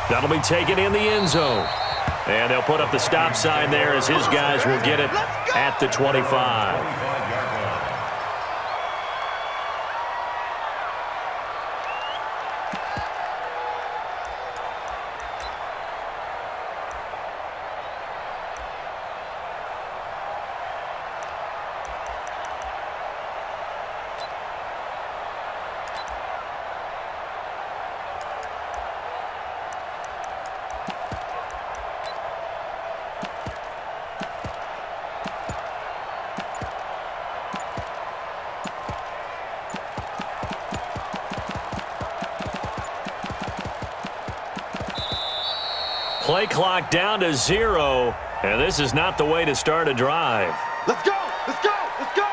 That'll be taken in the end zone. And they'll put up the stop sign there as his guys will get it at the 25. Play clock down to 0, and this is not the way to start a drive. Let's go! Let's go! Let's go!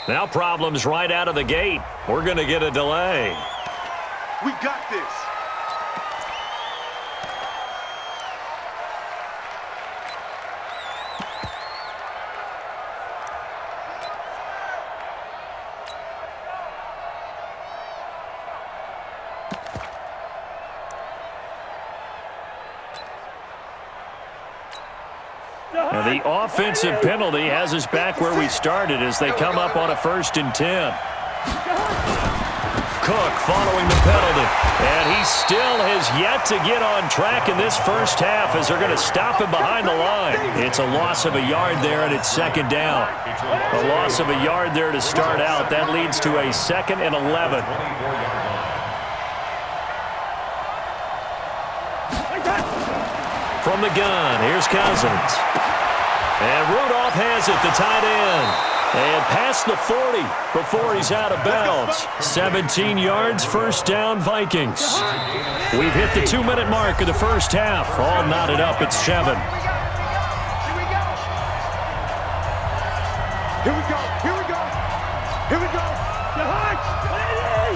Now problems right out of the gate. We're going to get a delay. We got this. Now the offensive penalty has us back where we started as they come up on a 1st and 10. Cook following the penalty. And he still has yet to get on track in this first half as they're going to stop him behind the line. It's a loss of a yard there, and it's 2nd down. A loss of a yard there to start out. That leads to a 2nd and 11. From the gun, here's Cousins. And Rudolph has it, the tight end. And past the 40 before he's out of bounds. 17 yards, 1st down, Vikings. We've hit the 2-minute mark of the first half. All knotted up at 7. Here we go. Here we go. Here we go.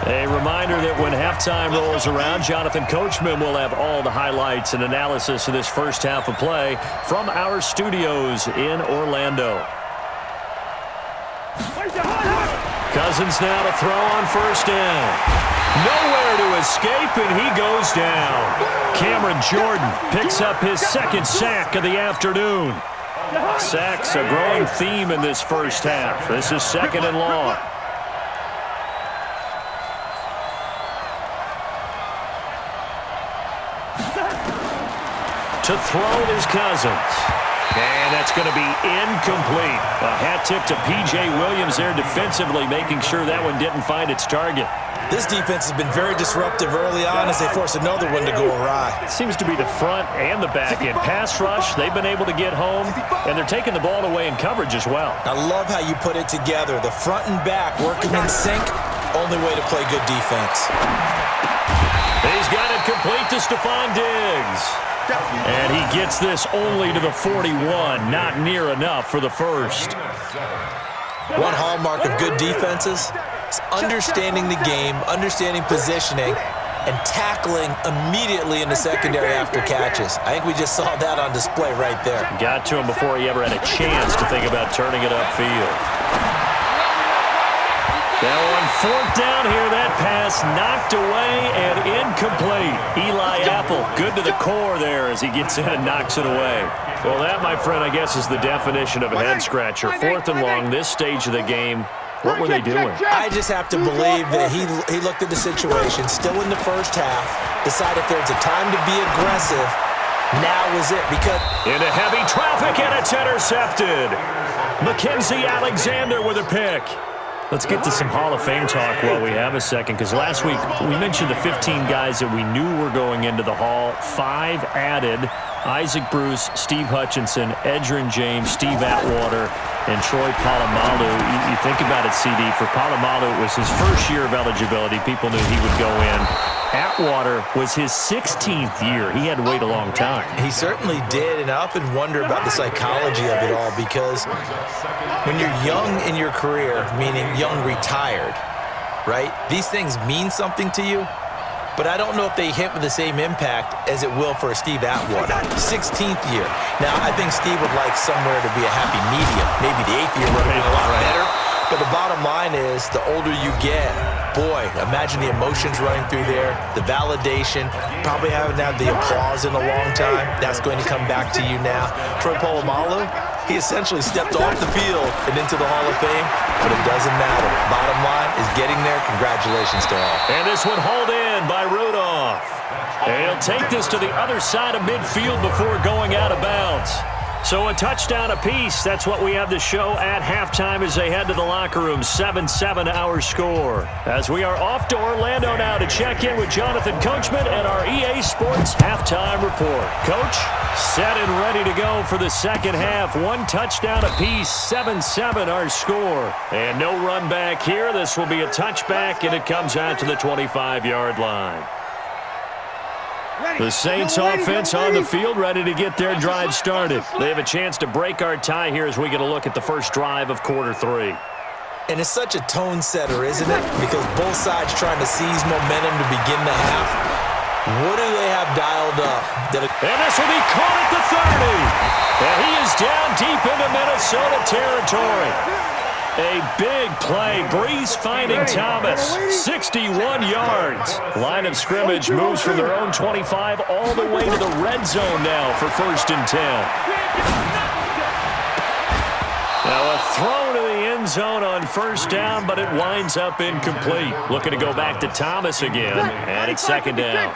A reminder that when halftime rolls around, Jonathan Coachman will have all the highlights and analysis of this first half of play from our studios in Orlando. Cousins now to throw on 1st down. Nowhere to escape, and he goes down. Cameron Jordan picks up his 2nd sack of the afternoon. Sacks a growing theme in this first half. This is 2nd and long. To throw is Cousins. And that's going to be incomplete. A hat tip to P.J. Williams there defensively, making sure that one didn't find its target. This defense has been very disruptive early on as they force another one to go awry. It seems to be the front and the back end. Pass rush, they've been able to get home, and they're taking the ball away in coverage as well. I love how you put it together. The front and back working in sync, only way to play good defense. He's got it complete to Stephon Diggs. And he gets this only to the 41, not near enough for the 1st. One hallmark of good defenses is understanding the game, understanding positioning, and tackling immediately in the secondary after catches. I think we just saw that on display right there. Got to him before he ever had a chance to think about turning it upfield. Now on 4th down here, that pass knocked away and incomplete. Eli Apple, good to the core there as he gets in and knocks it away. Well, that, my friend, I guess is the definition of a head-scratcher. 4th and long, this stage of the game. What were they doing? I just have to believe that he looked at the situation, still in the first half, decided if there was a time to be aggressive, now is it. Because into heavy traffic, and it's intercepted. Mackenzie Alexander with a pick. Let's get to some Hall of Fame talk while we have a second, because last week we mentioned the 15 guys that we knew were going into the Hall. 5 added: Isaac Bruce, Steve Hutchinson, Edgerrin James, Steve Atwater, And Troy Polamalu, you think about it, CD, for Polamalu, it was his first year of eligibility. People knew he would go in. Atwater was his 16th year. He had to wait a long time. He certainly did, and I often wonder about the psychology of it all, because when you're young in your career, meaning young retired, right, these things mean something to you, but I don't know if they hit with the same impact as it will for a Steve Atwater. 16th year. Now, I think Steve would like somewhere to be a happy medium. Maybe the 8th year would have been a lot better. But the bottom line is, the older you get, boy, imagine the emotions running through there, the validation, probably haven't had the applause in a long time. That's going to come back to you now. Troy Polamalu, he essentially stepped off the field and into the Hall of Fame, but it doesn't matter. Bottom line is getting there. Congratulations to all. And this one hauled in by Rudolph. And he'll take this to the other side of midfield before going out of bounds. So a touchdown apiece. That's what we have to show at halftime as they head to the locker room. 7-7 our score. As we are off to Orlando now to check in with Jonathan Coachman and our EA Sports halftime report. Coach, set and ready to go for the second half. One touchdown apiece. 7-7 our score. And no run back here. This will be a touchback, and it comes out to the 25-yard line. The Saints offense on the field, ready to get their drive started. They have a chance to break our tie here as we get a look at the first drive of quarter 3. And it's such a tone setter, isn't it? Because both sides trying to seize momentum to begin the half. What do they have dialed up? And this will be caught at the 30. And he is down deep into Minnesota territory. A big play. Breeze finding Thomas. 61 yards. Line of scrimmage moves from their own 25 all the way to the red zone now for 1st and 10. Now a throw to the end zone on 1st down, but it winds up incomplete. Looking to go back to Thomas again, and it's 2nd down.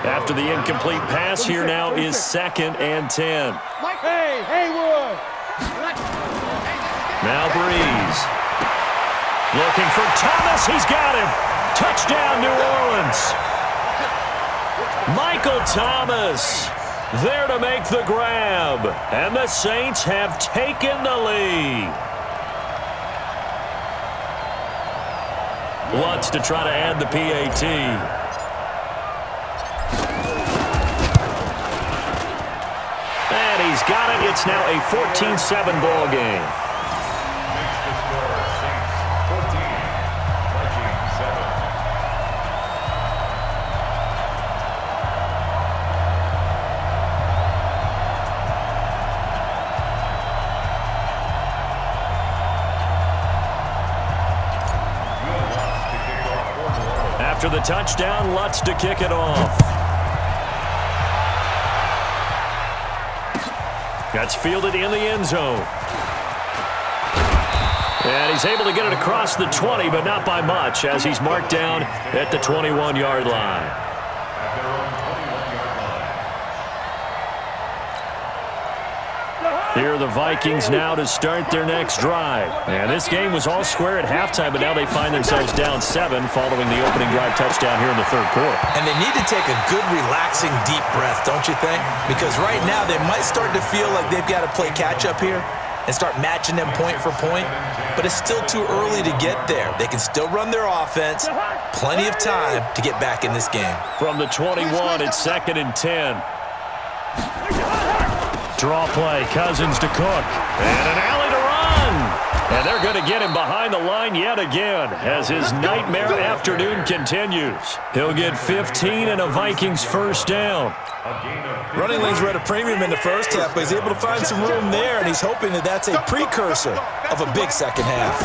After the incomplete pass, here now is 2nd and 10. Hey, Haywood! Now Breeze. Looking for Thomas. He's got him. Touchdown, New Orleans. Michael Thomas there to make the grab. And the Saints have taken the lead. Lutz to try to add the PAT. And he's got it. It's now a 14-7 ball game. After the touchdown, Lutz to kick it off. That's fielded in the end zone. And he's able to get it across the 20, but not by much, as he's marked down at the 21-yard line. Here are the Vikings now to start their next drive. And this game was all square at halftime, but now they find themselves down 7 following the opening drive touchdown here in the 3rd quarter. And they need to take a good, relaxing, deep breath, don't you think? Because right now they might start to feel like they've got to play catch-up here and start matching them point for point. But it's still too early to get there. They can still run their offense. Plenty of time to get back in this game. From the 21, it's 2nd and 10. Draw play, Cousins to Cook. And an alley to run. And they're going to get him behind the line yet again as his nightmare afternoon continues. He'll get 15 and a Vikings 1st down. Running lanes were at a premium in the first half, but he's able to find some room there, and he's hoping that that's a precursor of a big second half.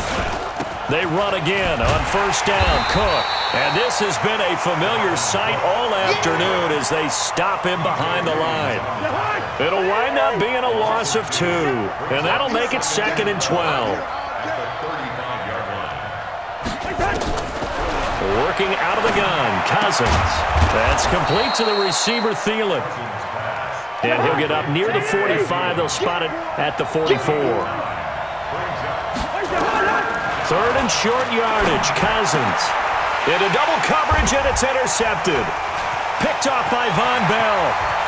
They run again on 1st down, Cook. And this has been a familiar sight all afternoon as they stop him behind the line. It'll wind up being a loss of 2, and that'll make it 2nd and 12. Working out of the gun, Cousins. That's complete to the receiver, Thielen. And he'll get up near the 45. They'll spot it at the 44. 3rd and short yardage, Cousins. Into double coverage, and it's intercepted. Picked off by Von Bell.